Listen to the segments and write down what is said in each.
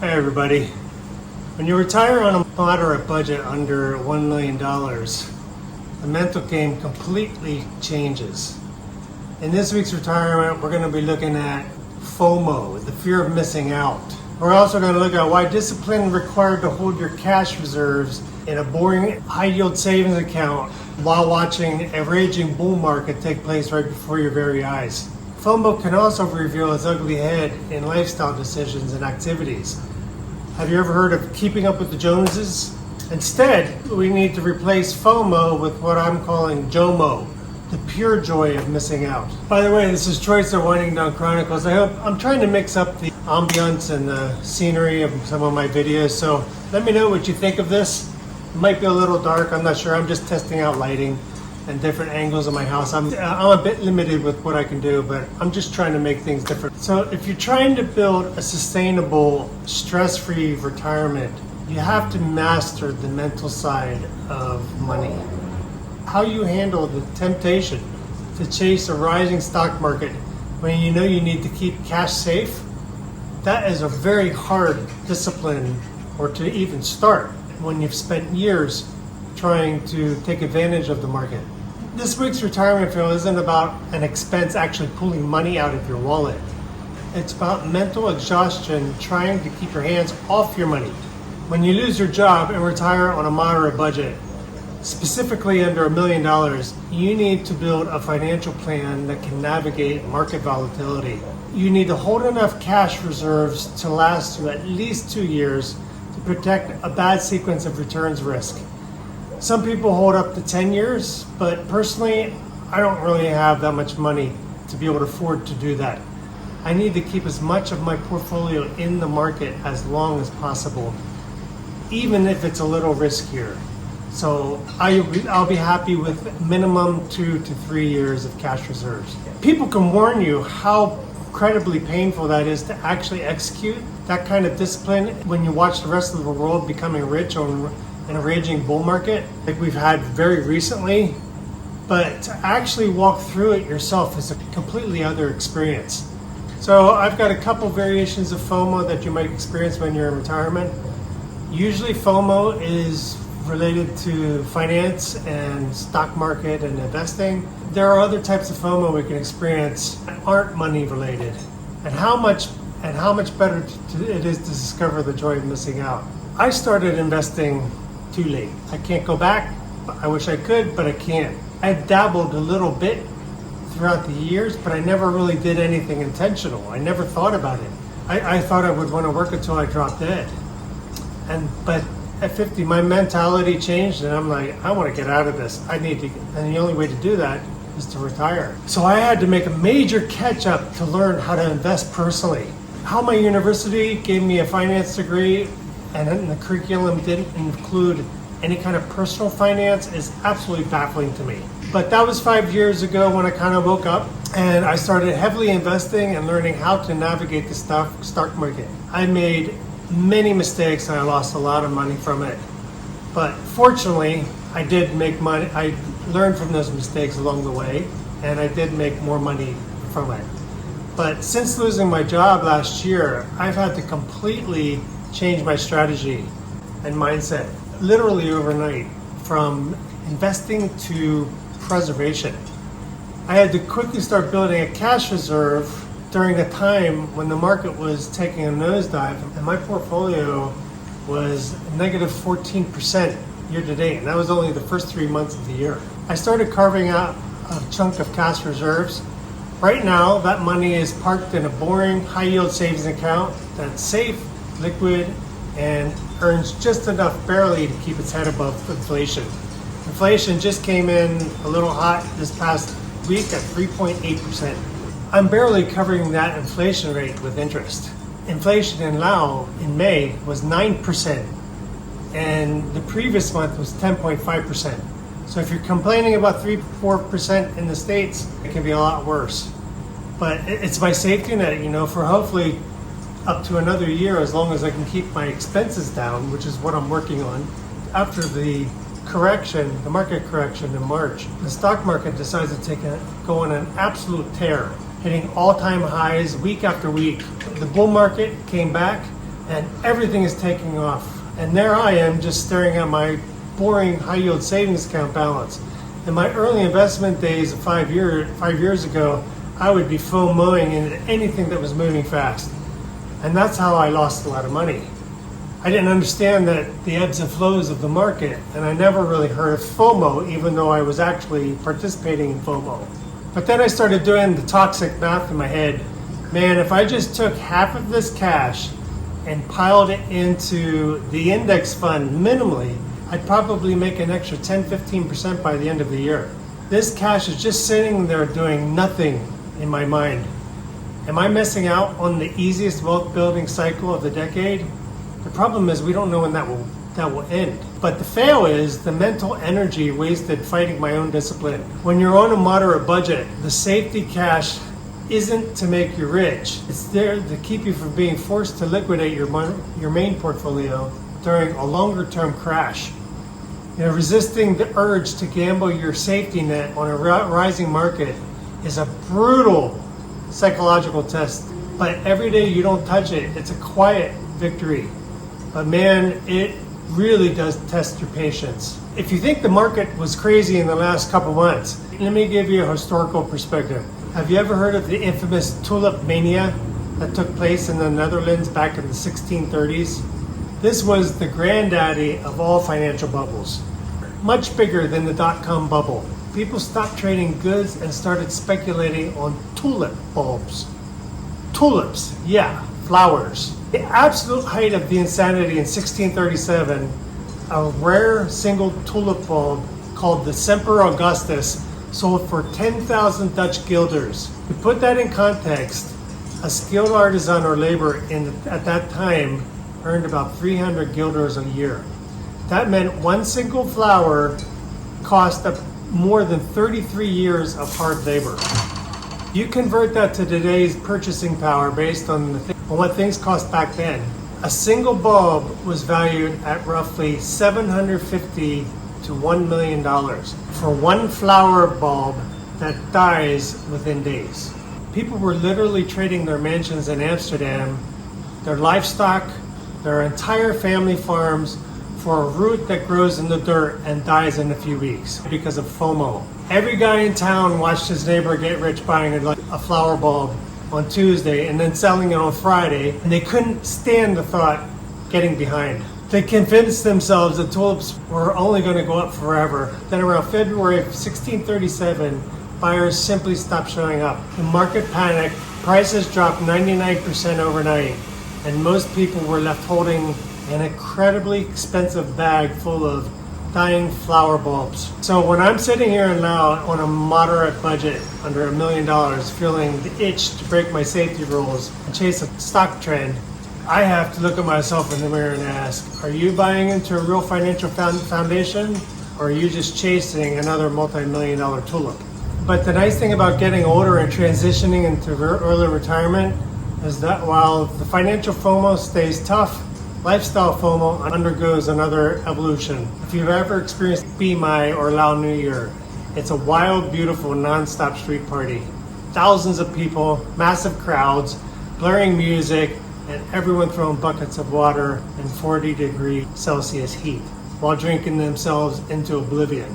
Hi everybody. When you retire on a moderate budget under $1 million, the mental game completely changes. In this week's retirement, we're going to be looking at FOMO, the fear of missing out. We're also going to look at why discipline required to hold your cash reserves in a boring high-yield savings account while watching a raging bull market take place right before your very eyes. FOMO can also reveal its ugly head in lifestyle decisions and activities. Have you ever heard of keeping up with the Jonses? Instead, we need to replace FOMO with what I'm calling JOMO, the pure joy of missing out. By the way, this is Troy's Winding Down Chronicles. I'm trying to mix up the ambience and the scenery of some of my videos, so let me know what you think of this. It might be a little dark, I'm not sure. I'm just testing out lighting and different angles of my house. I'm a bit limited with what I can do, but I'm just trying to make things different. So if you're trying to build a sustainable, stress-free retirement, you have to master the mental side of money. How you handle the temptation to chase a rising stock market when you know you need to keep cash safe, that is a very hard discipline or to even start when you've spent years trying to take advantage of the market. This week's retirement drill isn't about an expense actually pulling money out of your wallet. It's about mental exhaustion trying to keep your hands off your money. When you lose your job and retire on a moderate budget, specifically under $1 million, you need to build a financial plan that can navigate market volatility. You need to hold enough cash reserves to last you at least 2 years to protect a bad sequence of returns risk. Some people hold up to 10 years, but personally, I don't really have that much money to be able to afford to do that. I need to keep as much of my portfolio in the market as long as possible, even if it's a little riskier. So I'll be happy with minimum 2 to 3 years of cash reserves. People can warn you how incredibly painful that is to actually execute that kind of discipline when you watch the rest of the world becoming rich in a raging bull market like we've had very recently. But to actually walk through it yourself is a completely other experience. So I've got a couple variations of FOMO that you might experience when you're in retirement. Usually FOMO is related to finance and stock market and investing. There are other types of FOMO we can experience that aren't money related. And how much better it is to discover the joy of missing out. I started investing too late. I can't go back. I wish I could, but I can't. I dabbled a little bit throughout the years, but I never really did anything intentional. I never thought about it. I thought I would want to work until I dropped dead. But at 50, my mentality changed, and I'm like, I want to get out of this. And the only way to do that is to retire. So I had to make a major catch up to learn how to invest personally. How my university gave me a finance degree and the curriculum didn't include any kind of personal finance is absolutely baffling to me. But that was 5 years ago when I kind of woke up and I started heavily investing and learning how to navigate the stock market. I made many mistakes and I lost a lot of money from it. But fortunately, I did make money. I learned from those mistakes along the way and I did make more money from it. But since losing my job last year, I've had to completely change my strategy and mindset, literally overnight, from investing to preservation. I had to quickly start building a cash reserve during a time when the market was taking a nosedive, and my portfolio was negative 14% year to date, and that was only the first 3 months of the year. I started carving out a chunk of cash reserves. Right now, that money is parked in a boring high-yield savings account that's safe, liquid, and earns just enough barely to keep its head above inflation. Inflation just came in a little hot this past week at 3.8%. I'm barely covering that inflation rate with interest. Inflation in Laos in May was 9%, and the previous month was 10.5%. So if you're complaining about 3-4% in the States, it can be a lot worse. But it's my safety net, for hopefully up to another year, as long as I can keep my expenses down, which is what I'm working on. After the market correction in March, the stock market decided to go on an absolute tear, hitting all-time highs week after week. The bull market came back, and everything is taking off. And there I am just staring at my boring high yield savings account balance. In my early investment days of 5 years ago, I would be FOMOing into anything that was moving fast. And that's how I lost a lot of money. I didn't understand that the ebbs and flows of the market, and I never really heard of FOMO, even though I was actually participating in FOMO. But then I started doing the toxic math in my head. Man, if I just took half of this cash and piled it into the index fund minimally, I'd probably make an extra 10-15% by the end of the year. This cash is just sitting there doing nothing in my mind. Am I missing out on the easiest wealth building cycle of the decade? The problem is we don't know when that will end. But the fail is the mental energy wasted fighting my own discipline. When you're on a moderate budget, the safety cash isn't to make you rich. It's there to keep you from being forced to liquidate your main portfolio during a longer term crash. Resisting the urge to gamble your safety net on a rising market is a brutal psychological test. But every day you don't touch it, it's a quiet victory. But man, it really does test your patience. If you think the market was crazy in the last couple months, let me give you a historical perspective. Have you ever heard of the infamous tulip mania that took place in the Netherlands back in the 1630s? This was the granddaddy of all financial bubbles, much bigger than the dot-com bubble. People stopped trading goods and started speculating on tulip bulbs. Tulips, yeah, flowers. The absolute height of the insanity in 1637, a rare single tulip bulb called the Semper Augustus sold for 10,000 Dutch guilders. To put that in context, a skilled artisan or labor at that time earned about 300 guilders a year. That meant one single flower cost more than 33 years of hard labor. You convert that to today's purchasing power based on what things cost back then. A single bulb was valued at roughly $750 to $1 million for one flower bulb that dies within days. People were literally trading their mansions in Amsterdam, their livestock, their entire family farms for a root that grows in the dirt and dies in a few weeks because of FOMO. Every guy in town watched his neighbor get rich buying a flower bulb on Tuesday and then selling it on Friday, and they couldn't stand the thought getting behind. They convinced themselves that tulips were only going to go up forever. Then around February of 1637, buyers simply stopped showing up. The market panicked, prices dropped 99% overnight, and most people were left holding an incredibly expensive bag full of dying flower bulbs. So when I'm sitting here now on a moderate budget, under $1 million, feeling the itch to break my safety rules and chase a stock trend, I have to look at myself in the mirror and ask, are you buying into a real financial foundation, or are you just chasing another multi-million-dollar tulip? But the nice thing about getting older and transitioning into early retirement is that while the financial FOMO stays tough, lifestyle FOMO undergoes another evolution. If you've ever experienced Be My or Lao New Year, it's a wild, beautiful, non-stop street party. Thousands of people, massive crowds, blaring music, and everyone throwing buckets of water in 40-degree Celsius heat while drinking themselves into oblivion.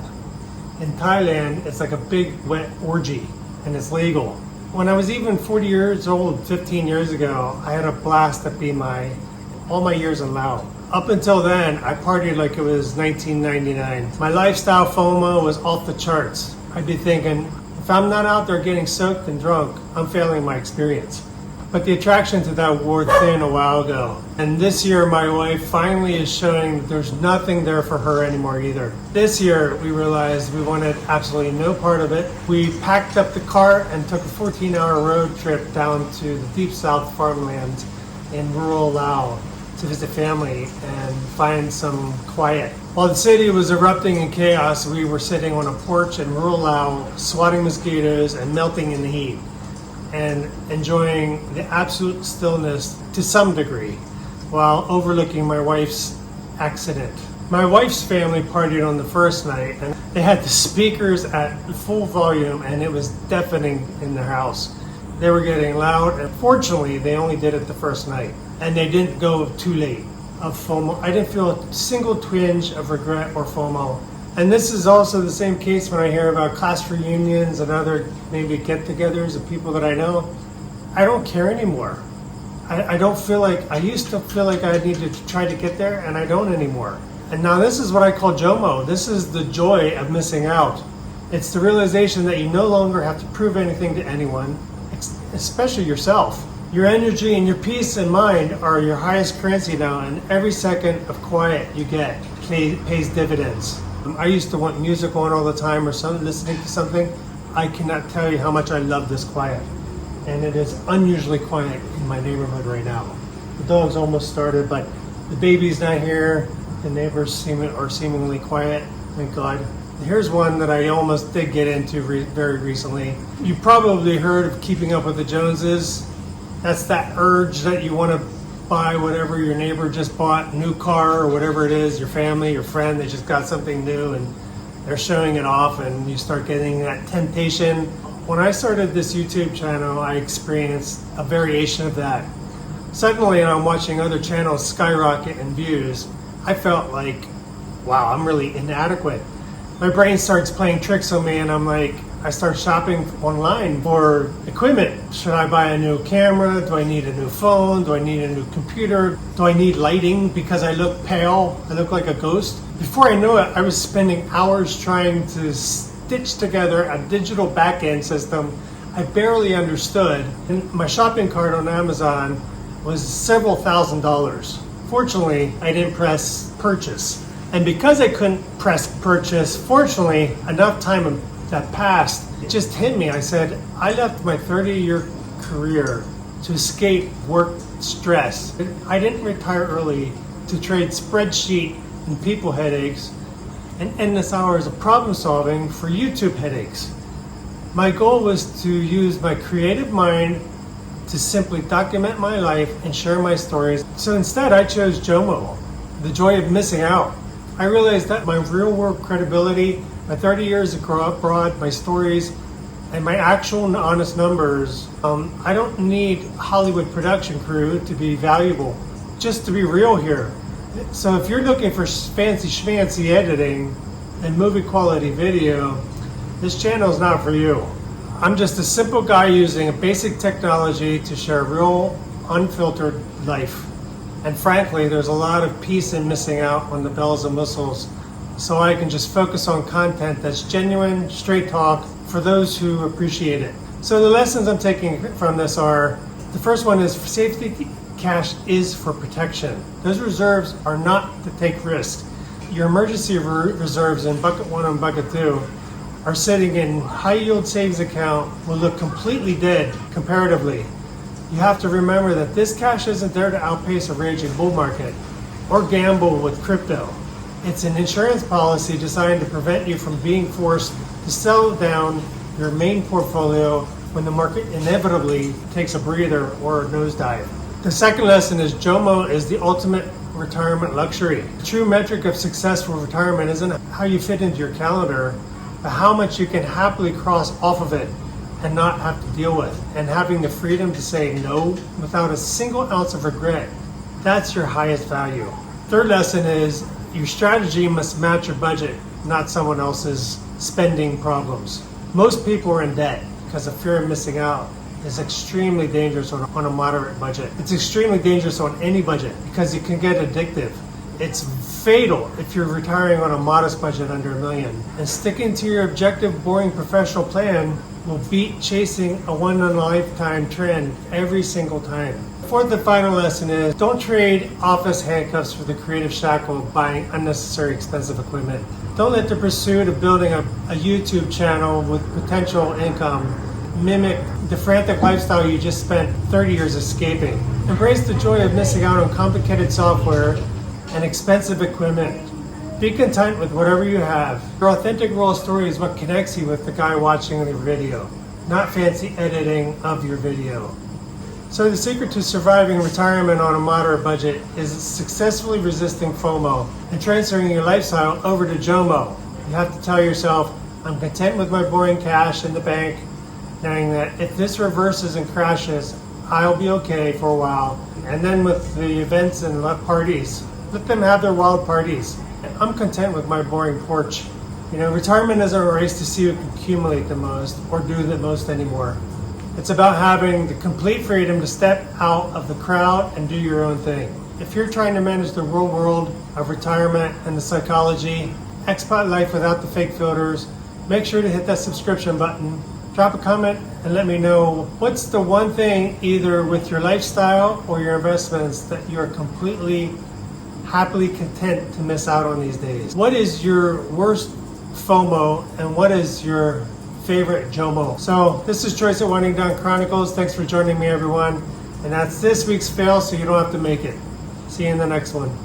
In Thailand, it's like a big wet orgy, and it's legal. When I was even 40 years old, 15 years ago, I had a blast at Be My all my years in Laos. Up until then, I partied like it was 1999. My lifestyle FOMO was off the charts. I'd be thinking, if I'm not out there getting soaked and drunk, I'm failing my experience. But the attraction to that wore thin a while ago. And this year, my wife finally is showing that there's nothing there for her anymore either. This year, we realized we wanted absolutely no part of it. We packed up the car and took a 14-hour road trip down to the deep south farmlands in rural Laos to visit family and find some quiet. While the city was erupting in chaos, we were sitting on a porch in rural Laos, swatting mosquitoes and melting in the heat, and enjoying the absolute stillness to some degree, while overlooking my wife's accident. My wife's family partied on the first night, and they had the speakers at full volume, and it was deafening in their house. They were getting loud, and fortunately, they only did it the first night. and they didn't go too late of FOMO. I didn't feel a single twinge of regret or FOMO. And this is also the same case when I hear about class reunions and other maybe get-togethers of people that I know. I don't care anymore. I don't feel like, I used to feel like I needed to try to get there, and I don't anymore. And now this is what I call JOMO. This is the joy of missing out. It's the realization that you no longer have to prove anything to anyone, especially yourself. Your energy and your peace and mind are your highest currency now, and every second of quiet you get pays dividends. I used to want music on all the time or listening to something. I cannot tell you how much I love this quiet. And it is unusually quiet in my neighborhood right now. The dogs almost started, but the baby's not here. The neighbors are seemingly quiet, thank God. Here's one that I almost did get into very recently. You probably heard of Keeping Up with the Jonses. That's that urge that you want to buy whatever your neighbor just bought, new car or whatever it is, your family, your friend, they just got something new and they're showing it off, and you start getting that temptation. When I started this YouTube channel, I experienced a variation of that. Suddenly, I'm watching other channels skyrocket in views. I felt like, wow, I'm really inadequate. My brain starts playing tricks on me, and I start shopping online for equipment. Should I buy a new camera? Do I need a new phone? Do I need a new computer? Do I need lighting because I look pale? I look like a ghost? Before I knew it, I was spending hours trying to stitch together a digital back-end system I barely understood. And my shopping cart on Amazon was several $1,000s. Fortunately, I didn't press purchase. And because I couldn't press purchase, fortunately, enough time that passed, it just hit me. I said, I left my 30-year career to escape work stress. I didn't retire early to trade spreadsheet and people headaches and endless hours of problem solving for YouTube headaches. My goal was to use my creative mind to simply document my life and share my stories. So instead, I chose JOMO, the joy of missing out. I realized that my real world credibility, my 30 years abroad, my stories, and my actual and honest numbers, I don't need Hollywood production crew to be valuable, just to be real here. So if you're looking for fancy schmancy editing and movie quality video, this channel is not for you. I'm just a simple guy using a basic technology to share real, unfiltered life. And frankly, there's a lot of peace in missing out on the bells and whistles, so I can just focus on content that's genuine, straight talk for those who appreciate it. So the lessons I'm taking from this are, the first one is safety cash is for protection. Those reserves are not to take risks. Your emergency reserves in bucket 1 and bucket 2 are sitting in high yield savings account will look completely dead comparatively. You have to remember that this cash isn't there to outpace a raging bull market or gamble with crypto. It's an insurance policy designed to prevent you from being forced to sell down your main portfolio when the market inevitably takes a breather or a nosedive. The second lesson is JOMO is the ultimate retirement luxury. The true metric of successful retirement isn't how you fit into your calendar, but how much you can happily cross off of it and not have to deal with, and having the freedom to say no without a single ounce of regret. That's your highest value. Third lesson is your strategy must match your budget, not someone else's spending problems. Most people are in debt because of fear of missing out. Is extremely dangerous on a moderate budget. It's extremely dangerous on any budget because it can get addictive. It's fatal if you're retiring on a modest budget under $1 million. And sticking to your objective, boring professional plan will beat chasing a one-in-a-lifetime trend every single time. Fourth and final lesson is don't trade office handcuffs for the creative shackle of buying unnecessary expensive equipment. Don't let the pursuit of building a YouTube channel with potential income mimic the frantic lifestyle you just spent 30 years escaping. Embrace the joy of missing out on complicated software and expensive equipment. Be content with whatever you have. Your authentic raw story is what connects you with the guy watching your video, not fancy editing of your video. So the secret to surviving retirement on a moderate budget is successfully resisting FOMO and transferring your lifestyle over to JOMO. You have to tell yourself, I'm content with my boring cash in the bank, knowing that if this reverses and crashes, I'll be okay for a while. And then with the events and parties, let them have their wild parties. I'm content with my boring porch. Retirement isn't a race to see who can accumulate the most or do the most anymore. It's about having the complete freedom to step out of the crowd and do your own thing. If you're trying to manage the real world of retirement and the psychology, expat life without the fake filters, make sure to hit that subscription button, drop a comment, and let me know what's the one thing either with your lifestyle or your investments that you're completely happily content to miss out on these days. What is your worst FOMO and what is your favorite JOMO? So this is Joyce at Winding Down Chronicles. Thanks for joining me, everyone. And that's this week's fail, so you don't have to make it. See you in the next one.